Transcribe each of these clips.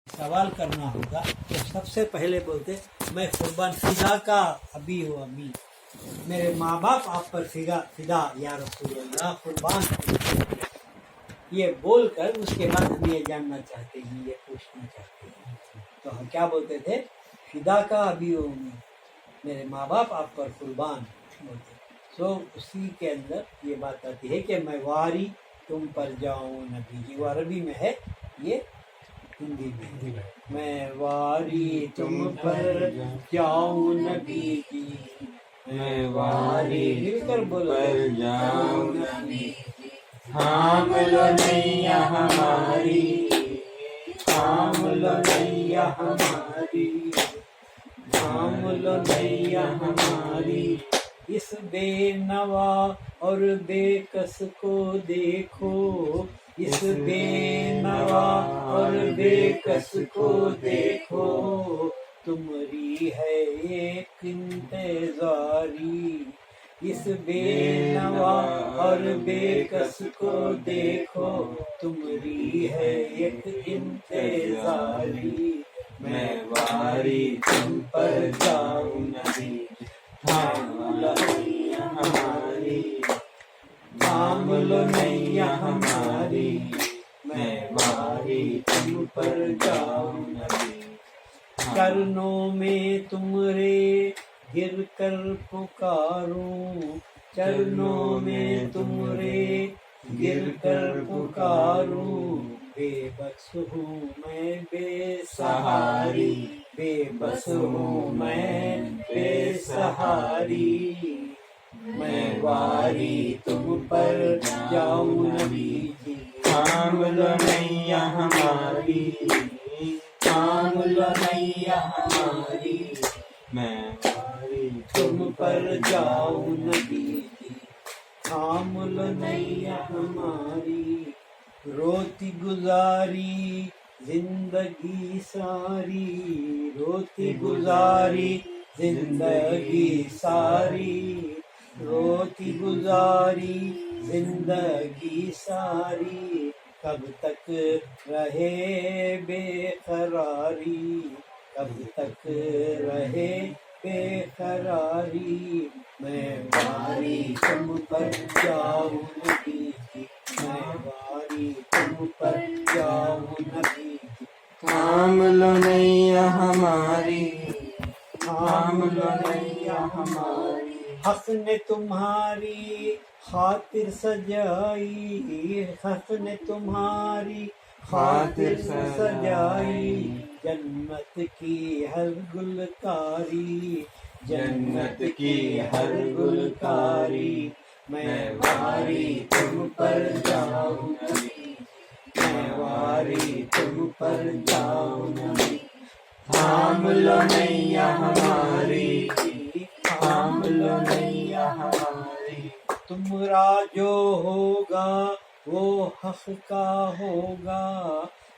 سوال کرنا ہوگا تو سب سے پہلے بولتے میں قربان فدا کا ابی و امی، میرے ماں باپ آپ پر فدا یا رسول اللہ قربان، یہ بول کر اس کے بعد ہم یہ جاننا چاہتے ہیں، یہ پوچھنا چاہتے ہیں تو ہم کیا بولتے تھے؟ فدا کا ابی و امی، میرے ماں باپ آپ پر قربان بولتے. سو اسی کے اندر یہ بات آتی ہے کہ میں واری تم پر جاؤں نبی جی، وہ عربی میں ہے، یہ ہندی میں میں واری تم پر جاؤں نبی جی، میں واری مل کر بولو پر جاؤں نبی جی، تھام لو نیا ہماری، تھام لو نیا ہماری، تھام لو نیا ہماری، اس بے نوا اور بے کس کو دیکھو، اس بے نوا اور بے کس کو دیکھو، تمری ہے ایک انتظاری، اس بے نوا اور بے کس کو دیکھو، تمری ہے ایک انتظاری، میں واری تم پر جاؤں نبی جی، تھام لو نیا ہماری، تھام لو نیا ہماری، میں واری تم پر جاؤں نبی. چرنوں میں تمرے گر کر پکاروں، چرنوں میں تمرے گر کر پکاروں، بے بس ہوں میں بے سہاری، بے بس ہوں میں بے سہاری، میں واری تم پر جاؤں نبی جی، تھام لو نیا ہماری، تھام لو نیا ہماری، میں واری تم پر جاؤں نبی جی، تھام لو نیا ہماری. روتی گزاری زندگی ساری، روتی گزاری زندگی ساری، روتی گزاری زندگی ساری، کب تک رہے بے قراری، کب تک رہے بے قراری، میں واری تم پر جاؤں نبی جی، میں واری تم پر جاؤں نبی جی، تھام لو نیا ہماری، تھام لو نیا ہماری. حق نے تمہاری خاطر سجائی، حق نے تمہاری خاطر سجائی، جنت کی ہر گلکاری، جنت کی ہر گلکاری، میں واری تم پر جاؤں نبی، میں واری تم پر جاؤں نبی. تھام لو نیا ہماری، تھام لو نیا ہماری، تمہارا جو ہوگا وہ حق کا ہوگا،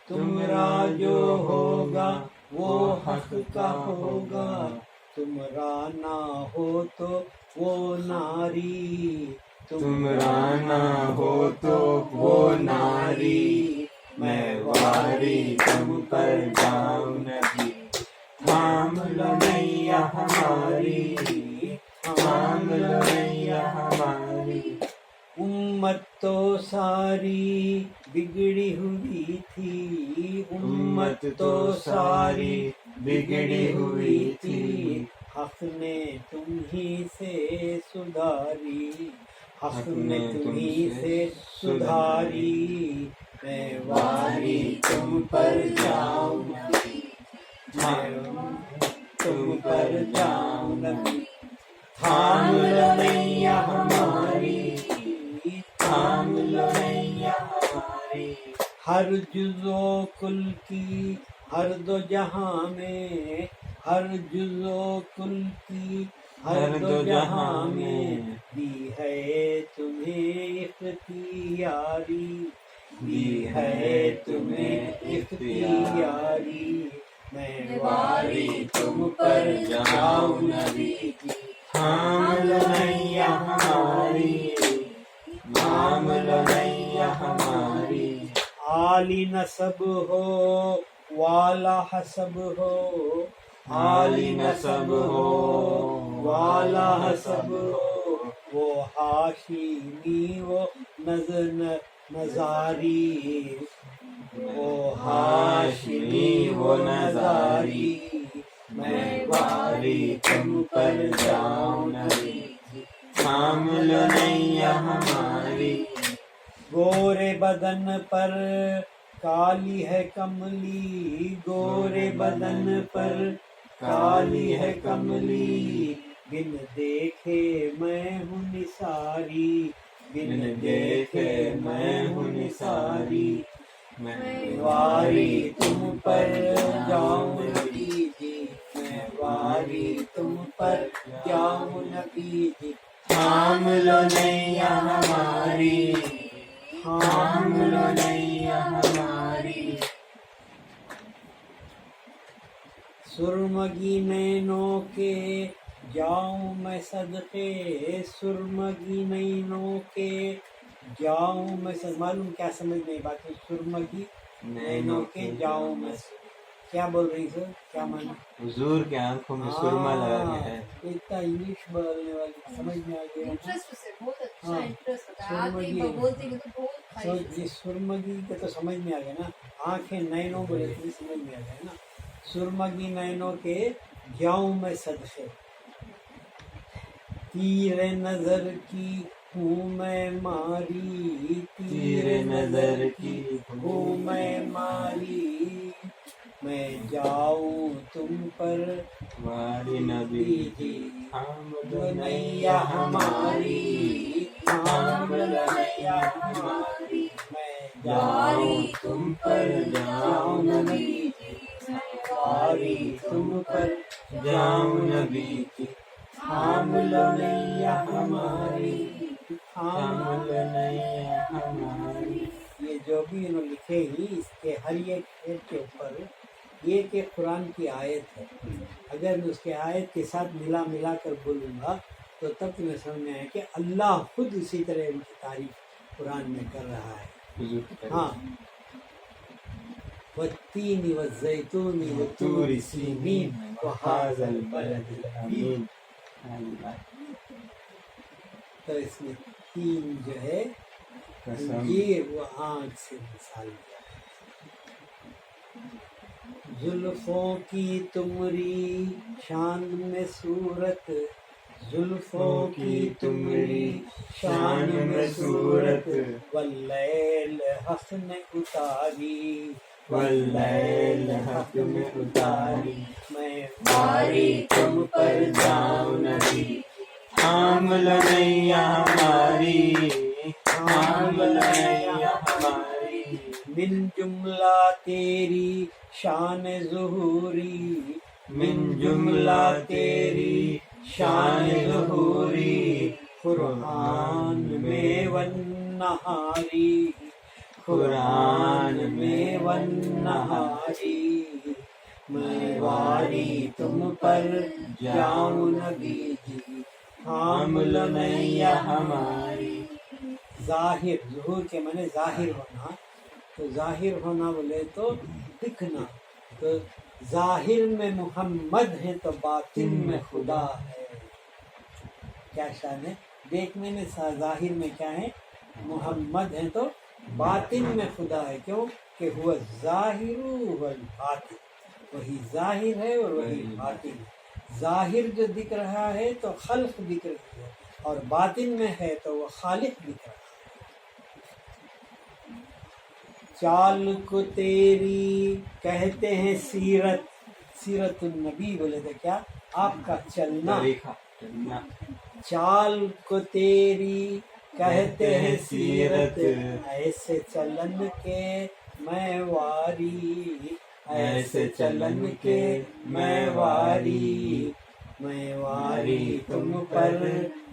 تمہارا جو ہوگا وہ حق کا ہوگا، تمہارا نہ ہو تو وہ ناری، تمہارا نہ ہو تو وہ ناری، میں واری تم پر جاؤں نبی، تھام لو نیا ہماری، تھام لو نیا ہماری. امت تو ساری بگڑی ہوئی تھی، امت تو ساری بگڑی ہوئی تھی، حق نے تمہیں سے سدھاری، حق نے تمہیں سے سدھاری، میں واری تم پر جاؤں نبی، میں تم پر جاؤں نبی. تھام لو نیا ہماری، تھام لو نیا ہماری، ہر جز و کل کی ہر دو جہاں میں، ہر جز و کل کی ہر دو جہاں میں، دی ہے تمہیں اختیاری، دی ہے تمہیں اختیاری، میں واری تم پر جاؤں نبی جی، تھام لو نیا ہماری، تھام لو نیا ہماری، عالی نسب ہو والا حسب ہو عالی نسب ہو والا حسب ہو وہ ہاشمی وہ نظاری وہ ہاشمی وہ نظاری میں واری تم پر جاؤں نبی تھام لو نیا ہماری گورے بدن پر کالی ہے کملی گورے بدن پر کالی ہے کملی بن دیکھے میں ہوں نثاری بن دیکھے میں ہوں نثاری میں واری تم پر جاؤں نبی جی میں واری تم پر جاؤں نبی جی تھام لو نیا ہماری تھام لو نیا ہماری سرمگی نینوں کے جاؤں میں صدقے سرمگی نینوں کے جاؤں میں معلوم کیا سمجھ نہیں بات ہے سرمگی نینوں کے جاؤں میں کیا بول رہی سر کیا مانا حضور کے آنکھوں میں سرما لگا گیا ہے اتنا انگلش بولنے والی سمجھ میں آ گیا انٹرسٹ سے بہت اچھا ہاں۔ انٹرسٹ ہوتا ہے سرمگی آتے ہی بولتے ہیں تو بہت خواہش یہ سرمگی کا تو سمجھ میں آ گیا نا آنکھیں نینوں بولے تو سمجھ میں آ گیا نا سرمگی نینوں کے جاؤں میں صدقے تیر نظر کی ہوں میں ماری تیر نظر کی ہوں میں ماری میں جاؤں تم پر واری نبی جی تھام لو تو نیا نیا ہماری تھام لو نیا ہماری میں جاؤں تم پر جاؤں نبی جی واری تم پر جاؤں نبی کی تھام لو نیا ہماری تھام تھام لو نیا ہماری یہ جو بھی انہوں لکھے ہی اس کے ہر ایک شعر کے اوپر یہ کہ قرآن کی آیت ہے اگر میں اس کے آیت کے ساتھ ملا کر بولوں گا تو تب تمہیں سمجھ میں آئے کہ اللہ خود اسی طرح ان کی تعریف قرآن میں کر رہا ہے حضور کی طرف ہاں والتین والزیتون طور وطور سینین سینین وهذا وهذا البلد البلد الامین الامین تو اس میں تین جو ہے قسم یہ وہ آنکھ سے مثال دیا زلفوں کی تمری شان میں صورت زلفوں کی تمری شان میں صورت واللیل حق نے اتاری واللیل حق میں اتاری میں واری تم پر جاؤں نبی تھام لو نیا ہماری تھام لو نیا ہماری من جملہ تیری شان ظہوری من جملہ تیری شان ظہوری قرآن میں والنہاری قرآن میں والنہاری میں واری تم پر جاؤں نبی جی تھام لو نیا ہماری ظاہر ظہور کے معنی ظاہر ہونا تو ظاہر ہونا بولے تو دکھنا تو ظاہر میں محمد ہے تو باطن میں خدا ہے کیا شان ہے دیکھنے میں ظاہر میں کیا ہے محمد ہے تو باطن میں خدا ہے کیوں کہ ہوا ظاہر والباطن وہی ظاہر ہے اور وہی باطن ہے ظاہر جو دکھ رہا ہے تو خلق دکھ رہی ہے اور باطن میں ہے تو وہ خالق دکھ رہا ہے چال کو تیری کہتے ہیں سیرت سیرت النبی بولے تھے کیا آپ کا چلنا طریقہ چلنا چال کو تیری کہتے ہیں سیرت سیرت ایسے چلن کے میں واری ایسے چلن کے میں واری میں واری تم پر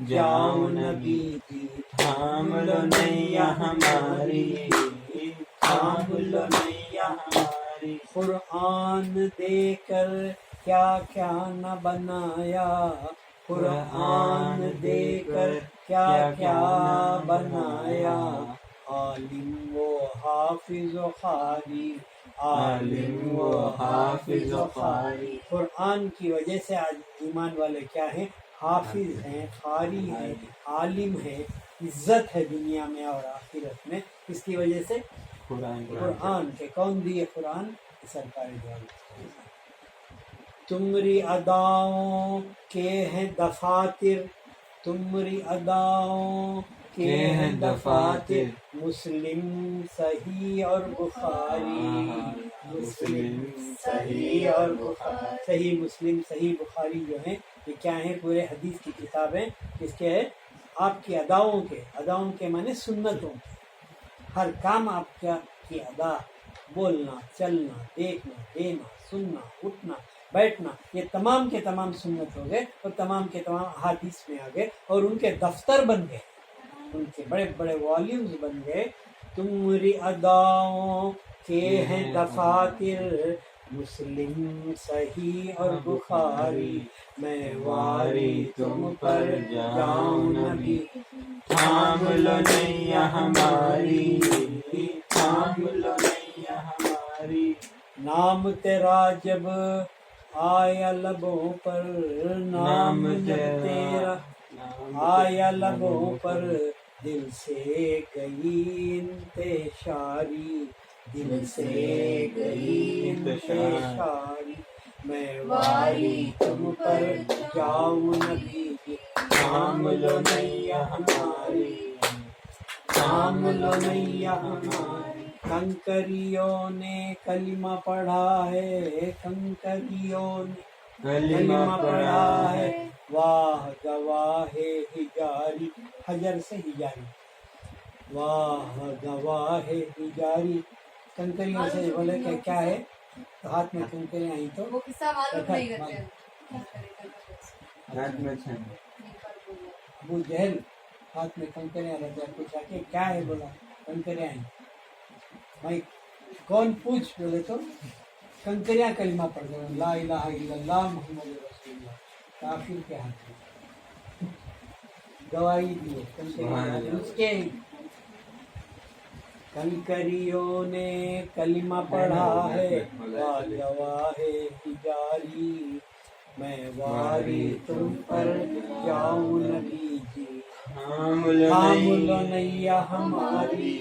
جاؤں نبی جی تھام لو نیا ہماری تھام لو نیا ہماری قرآن دے کر کیا کیا نہ بنایا قرآن دے کر کیا کیا بنایا عالم و حافظ و قاری عالم و حافظ و قاری. قرآن کی وجہ سے آج ایمان والے کیا ہیں؟ حافظ ہیں، قاری ہیں، عالم ہیں، عزت ہے دنیا میں اور آخرت میں. اس کی وجہ سے قرآن کے. کون دیے قرآن؟ سرکار دو عالم. تمری اداؤں کے ہیں دفاتر، تمری اداؤں کے ہیں دفاتر، مسلم صحیح اور بخاری. مسلم صحیح اور بخاری. صحیح مسلم، صحیح بخاری جو ہیں یہ کیا ہیں؟ پورے حدیث کی کتابیں. کس کے ہے؟ آپ کی اداؤں کے. اداؤں کے معنی سنتوں کے. ہر کام آپ کی ادا، بولنا، چلنا، دیکھنا، دینا، سننا، اٹھنا، بیٹھنا، یہ تمام کے تمام سنت ہو گئے اور تمام کے تمام احادیث میں آ گئے اور ان کے دفتر بن گئے، ان کے بڑے بڑے والیومز بن گئے. تمری اداؤں کے ہیں دفاتر، مسلم صحیح اور بخاری. میں واری تم پر جاؤں نبی، تھام لو نیا ہماری، تھام لو نیا ہماری. نام تیرا جب آیا لبوں پر، نام جب تیرا آیا لبوں پر، دل سے گئی انتشاری، دل سے گئی انتشاری. میں واری تم پر جاؤں نبی، تھام لو نیا ہماری، تھام لو نیا ہماری. کنکریوں نے کلمہ پڑھا ہے، کنکریوں نے کلمہ پڑھا ہے، واہ گواہ ہجاری. حجر سے ہجاری، واہ گواہ ہجاری. کنکریوں سے بولے کہ کیا ہے؟ تو ہاتھ میں کنکریاں آئی تو وہ قصہ معلوم نہیں کرتے ہیں. رات میں چھن ابو جہل ہاتھ میں کنکریاں رکھا، پوچھا کہ کیا ہے؟ بولا کنکریاں آئی. بھائی کون پوچھ؟ بولے تو کنکریاں کلمہ پڑھ گئے، لا الہ الا اللہ محمد رسول اللہ. کافر کے ہاتھ میں گواہی دیے کنکریاں. اس کے کنکریوں نے کلمہ پڑھا ہے، گواہ ہجاری. میں واری تم پر جاؤں نبی جی، تھام تھام لو لو نیا ہماری،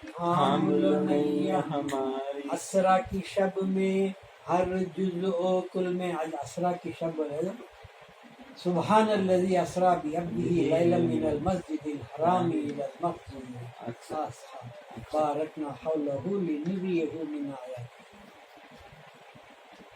تھام لو نیا. ہماری. اسرا کی شب میں ہر جز و کل میں. آج اسرا کی شب ہے. سبحان الذی اسرا بعبدہ لیلا من المسجد الحرام الی المسجد الاقصی بارکنا حولہ لنریہ من آیاتہ.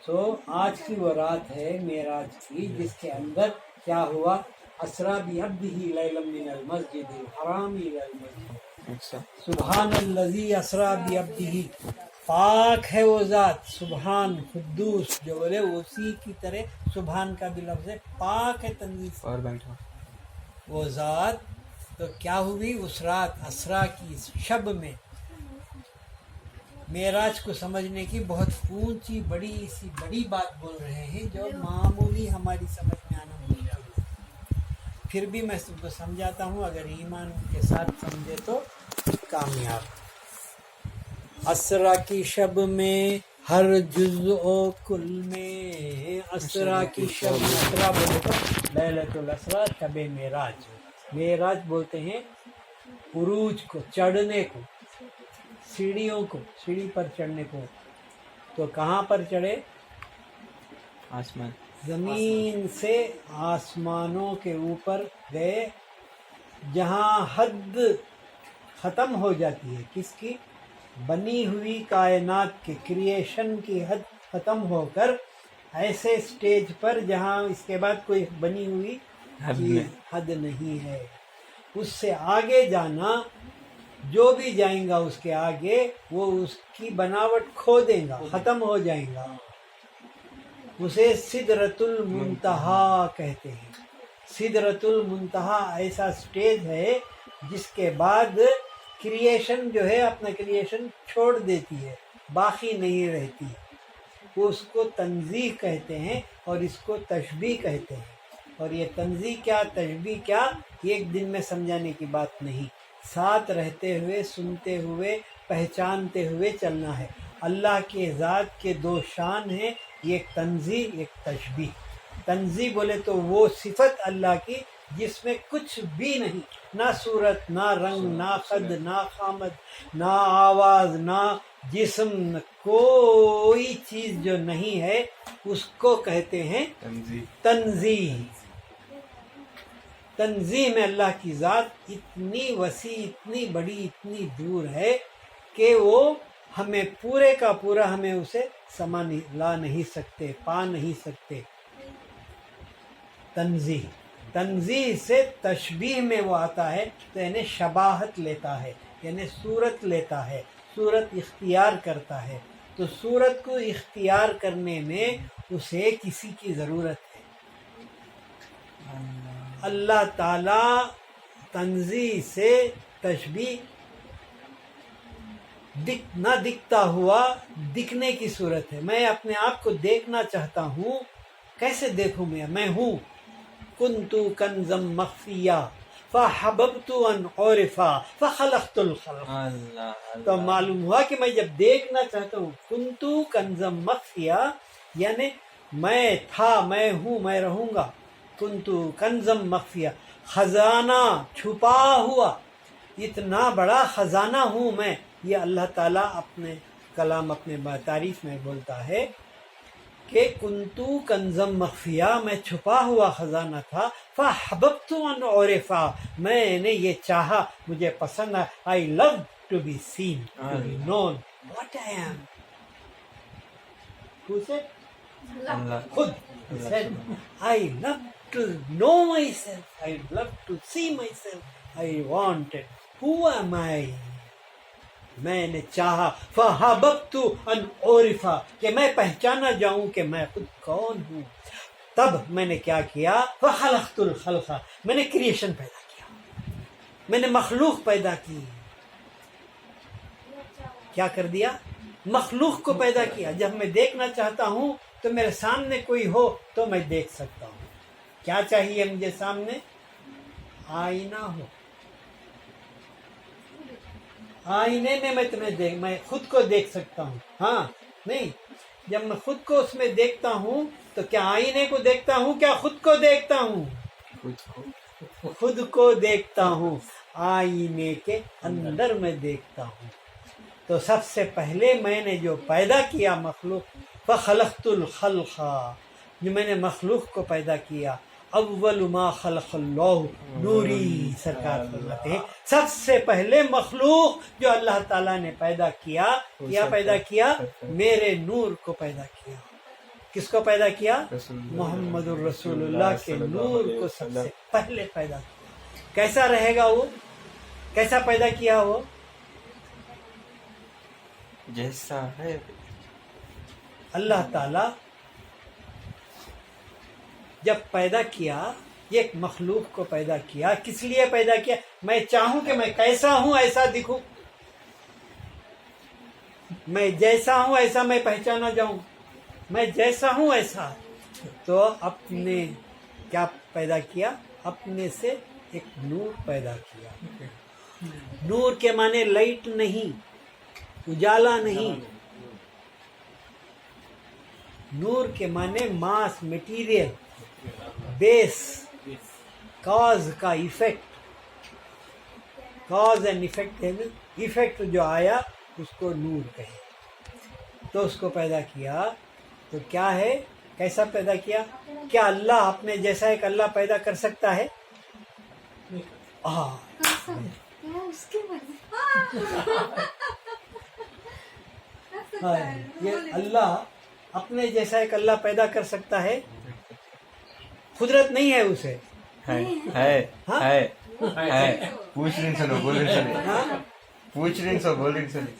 سو آج کی وہ رات ہے معراج کی، جس کے اندر کیا ہوا؟ اسرا بعبدہ لیلا من المسجد الحرام الی المسجد. سبحان الذی اسرا بعبدہ. پاک ہے وہ ذات، سبحان قدوس جو بولے اسی کی طرح سبحان کا بھی لفظ ہے، پاک ہے تنزیہ سے اور بیٹھا وہ ذات. تو کیا ہوئی اس رات اسرا کی شب میں؟ معراج کو سمجھنے کی بہت اونچی بڑی بات بول رہے ہیں جو معمولی ہماری سمجھ میں آنا مشکل ہے. پھر بھی میں سب کو سمجھاتا ہوں، اگر ایمان کے ساتھ سمجھے تو کامیاب. اسرا کی شب میں ہر جز و کل میں، اسرا کی شب میں. اسرا بولے تو لیلۃ الاسرا، شب معراج. معراج بولتے ہیں عروج کو، چڑھنے کو، سیڑھیوں کو، سیڑھی پر چڑھنے کو. تو کہاں پر چڑھے؟ آسمان. زمین سے آسمانوں کے اوپر گئے، جہاں حد ختم ہو جاتی ہے. کس کی؟ بنی ہوئی کائنات کی، کریشن کی حد ختم ہو کر ایسے سٹیج پر جہاں اس کے بعد کوئی بنی ہوئی حد نہیں ہے. اس سے آگے جانا، جو بھی جائیں گا اس کے آگے وہ اس کی بناوٹ کھو دے گا، ختم ہو جائے گا. اسے سدرۃ المنتہا کہتے ہیں. سدرۃ المنتہا ایسا سٹیج ہے جس کے بعد کریشن جو ہے اپنا کریشن چھوڑ دیتی ہے، باقی نہیں رہتی. اس کو تنزیہ کہتے ہیں اور اس کو تشبیہ کہتے ہیں. اور یہ تنزیہ کیا، تشبیہ کیا، ایک دن میں سمجھانے کی بات نہیں. ساتھ رہتے ہوئے، سنتے ہوئے، پہچانتے ہوئے چلنا ہے. اللہ کے ذات کے دو شان ہیں، ایک تنزیہ ایک تشبیہ۔ تنزیہ بولے تو وہ صفت اللہ کی جس میں کچھ بھی نہیں، نہ صورت، نہ رنگ، نہ قد، نہ خامد، نہ آواز، نہ جسم، کوئی چیز جو نہیں ہے اس کو کہتے ہیں تنزیہ۔ تنزیہ۔ تنزیہ میں اللہ کی ذات اتنی وسیع، اتنی بڑی، اتنی دور ہے کہ وہ ہمیں پورے کا پورا ہمیں اسے لا نہیں سکتے، پا نہیں سکتے۔ تنزیہ، تنزیہ سے تشبیہ میں وہ آتا ہے تو یعنی شباہت لیتا ہے، یعنی صورت لیتا ہے، صورت اختیار کرتا ہے۔ تو صورت کو اختیار کرنے میں اسے کسی کی ضرورت ہے۔ اللہ تعالی تنزیہ سے تشبیہ نہ دکھتا ہوا دکھنے کی صورت ہے۔ میں اپنے آپ کو دیکھنا چاہتا ہوں، کیسے دیکھوں میں ہوں کنت کنزم مخفیہ فحببت ان عرفا فخلقت الخلق۔ تو معلوم ہوا کہ میں جب دیکھنا چاہتا ہوں کنت کنزم مخفیہ یعنی میں تھا، میں ہوں، میں رہوں گا۔ کنت کنزم مخفیہ، خزانہ چھپا ہوا، اتنا بڑا خزانہ ہوں میں۔ یہ اللہ تعالیٰ اپنے کلام، اپنے تعریف میں بولتا ہے کہ کنتو کنزم مخفیہ، میں چھپا ہوا خزانہ تھا۔ فحببت ان عرفا، میں نے یہ چاہا، مجھے پسند ہے۔ I love to be seen, to be known what I am. Who said? اللہ۔ خود said I love to know myself, I love to see myself, I wanted who am I. میں نے چاہا فحببت ان عرفا کہ میں پہچانا جاؤں کہ میں خود کون ہوں۔ تب میں نے کیا کیا؟ فخلقت الخلق، میں نے کریشن پیدا کیا، میں نے مخلوق پیدا کی۔ کیا کر دیا؟ مخلوق کو پیدا کیا۔ جب میں دیکھنا چاہتا ہوں تو میرے سامنے کوئی ہو تو میں دیکھ سکتا ہوں۔ کیا چاہیے مجھے سامنے؟ آئینہ ہو۔ آئینے میں میں تمہیں میں خود کو دیکھ سکتا ہوں۔ ہاں نہیں، جب میں خود کو اس میں دیکھتا ہوں تو کیا آئینے کو دیکھتا ہوں، کیا خود کو دیکھتا ہوں؟ خود کو دیکھتا ہوں، آئینے کے اندر میں دیکھتا ہوں۔ تو سب سے پہلے میں نے جو پیدا کیا مخلوق، فخلقت الخلق، جو میں نے مخلوق کو پیدا کیا۔ اول ما خلق اللہ نوری، سرکار فرماتے ہیں سب سے پہلے مخلوق جو اللہ تعالیٰ نے پیدا کیا، کیا پیدا کیا؟ میرے نور کو پیدا کیا۔ کس کو پیدا کیا؟ محمد الرسول اللہ کے نور کو سب سے پہلے پیدا کیا۔ کیسا رہے گا وہ؟ کیسا پیدا کیا وہ؟ جیسا ہے اللہ تعالیٰ جب پیدا کیا، ایک مخلوق کو پیدا کیا، کس لیے پیدا کیا؟ میں چاہوں کہ میں کیسا ہوں ایسا دکھوں، میں جیسا ہوں ایسا میں پہچانا جاؤں، میں جیسا ہوں ایسا۔ تو اپنے کیا پیدا کیا؟ اپنے سے ایک نور پیدا کیا۔ نور کے معنی لائٹ نہیں، اجالا نہیں، نور کے معنی ماس، میٹیریل، بیس، کاز کا ایفیکٹ، کاز اینڈ ایفیکٹ ہے نا، ایفیکٹ جو آیا اس کو نور کہے۔ تو اس کو پیدا کیا تو کیا ہے؟ کیسا پیدا کیا؟ کیا اللہ اپنے جیسا ایک اللہ پیدا کر سکتا ہے؟ یہ اللہ اپنے جیسا ایک اللہ پیدا کر سکتا ہے؟ قدرت نہیں ہے اسے؟ ہے پوچھ رہی سنو، بول رہی سنو، پوچھ رہی سو، بول رہی سنو۔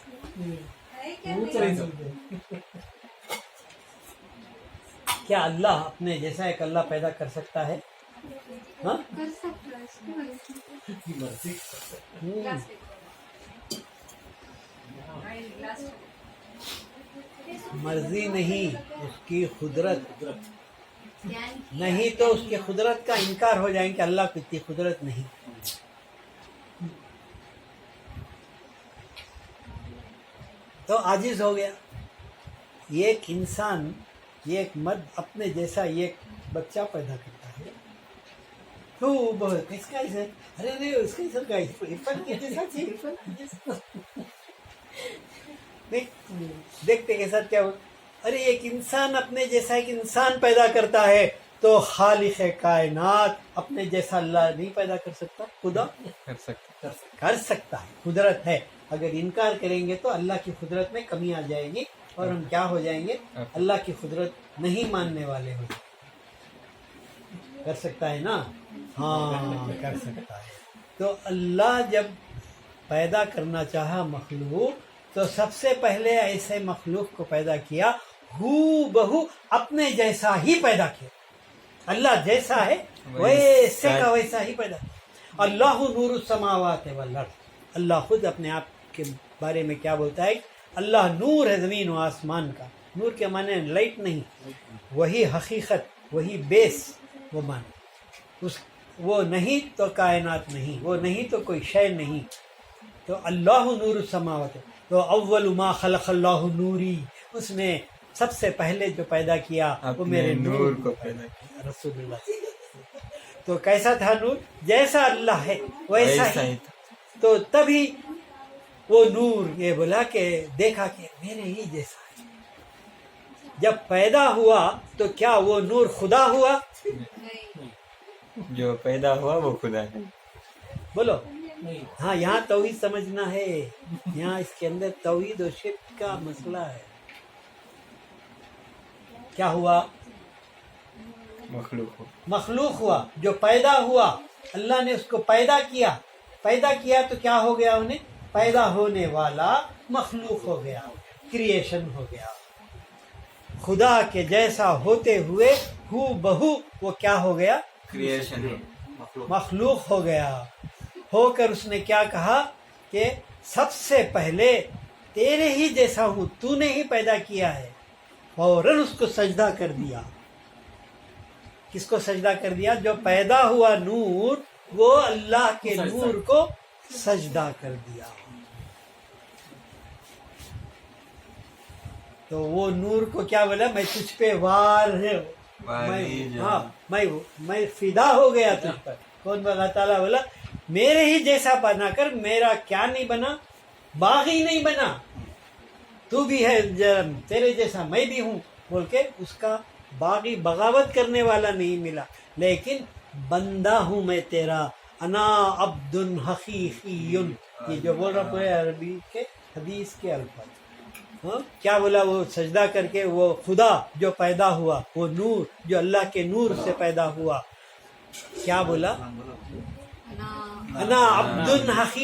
کیا اللہ اپنے جیسا ایک اللہ پیدا کر سکتا ہے؟ ہاں، مرضی نہیں، اس کی قدرت نہیں، تو اس کی قدرت کا انکار ہو جائیں کہ اللہ کو اتنی قدرت نہیں۔ تو عاجز ہو گیا۔ ایک انسان، ایک مرد اپنے جیسا ایک بچہ پیدا کرتا ہے تو بہت اس کا ایسا، ارے نہیں اس کا ایسا عرفان کے جیسا تھی، عرفان کے جیسا دیکھتے کے ساتھ کیا ہو، ارے ایک انسان اپنے جیسا ایک انسان پیدا کرتا ہے تو خالق کائنات اپنے جیسا اللہ نہیں پیدا کر سکتا؟ خدا کر سکتا ہے، قدرت ہے۔ اگر انکار کریں گے تو اللہ کی قدرت میں کمی آ جائے گی اور ہم کیا ہو جائیں گے؟ اللہ کی قدرت نہیں ماننے والے ہو جائیں گے۔ کر سکتا ہے نا؟ ہاں کر سکتا ہے۔ تو اللہ جب پیدا کرنا چاہا مخلوق تو سب سے پہلے ایسے مخلوق کو پیدا کیا ہو بہو اپنے جیسا ہی پیدا کیا۔ اللہ جیسا ہے ویسے کا ویسا ہی پیدا کیا۔ اللہ نور السماوات والارض، اللہ خود اپنے آپ کے بارے میں کیا بولتا ہے؟ اللہ نور ہے زمین و آسمان کا۔ نور کے معنی لائٹ نہیں، وہی حقیقت، وہی بیس، وہ معنی وہ نہیں تو کائنات نہیں، وہ نہیں تو کوئی شے نہیں۔ تو اللہ نور السماوات، تو اول ما خلق اللہ نوری، اس نے سب سے پہلے جو پیدا کیا وہ میرے نور کو پیدا کیا، رسول اللہ۔ تو کیسا تھا نور؟ جیسا اللہ ہے ویسا ہی۔ تو تبھی وہ نور یہ بولا کہ دیکھا کہ میرے ہی جیسا ہے۔ جب پیدا ہوا تو کیا وہ نور خدا ہوا؟ جو پیدا ہوا وہ خدا ہے۔ بولو ہاں، یہاں توحید سمجھنا ہے، یہاں اس کے اندر توحید و شرک کا مسئلہ ہے۔ کیا ہوا؟ مخلوق ہوا، جو پیدا ہوا، اللہ نے اس کو پیدا کیا۔ پیدا کیا تو کیا ہو گیا؟ انہیں پیدا ہونے والا مخلوق ہو گیا، کریشن ہو گیا۔ خدا کے جیسا ہوتے ہوئے ہو بہو وہ کیا ہو گیا؟ کریشن، مخلوق ہو گیا۔ ہو کر اس نے کیا کہا کہ سب سے پہلے تیرے ہی جیسا ہوں، تو نے ہی پیدا کیا ہے۔ فوراً اس کو سجدہ کر دیا۔ کس کو سجدہ کر دیا؟ جو پیدا ہوا نور، وہ اللہ کے نور کو سجدہ کر دیا۔ تو وہ نور کو کیا بولا؟ میں تجھ پہ میں فدا ہو گیا تجھ پر۔ کون اللہ تعالیٰ بولا میرے ہی جیسا بنا کر، میرا کیا نہیں بنا؟ باغی نہیں بنا، تو بھی ہے تیرے جیسا میں بھی ہوں بول کے اس کا باغی بغاوت کرنے والا نہیں ملا، لیکن بندہ ہوں میں تیرا، انا عبد حقیقی، یہ جو بول رہا پورے عربی کے حدیث کے الفاظ۔ کیا بولا؟ وہ سجدہ کر کے وہ خدا جو پیدا ہوا، وہ نور جو اللہ کے نور سے پیدا ہوا، کیا بولا؟ انا عبد حقیقی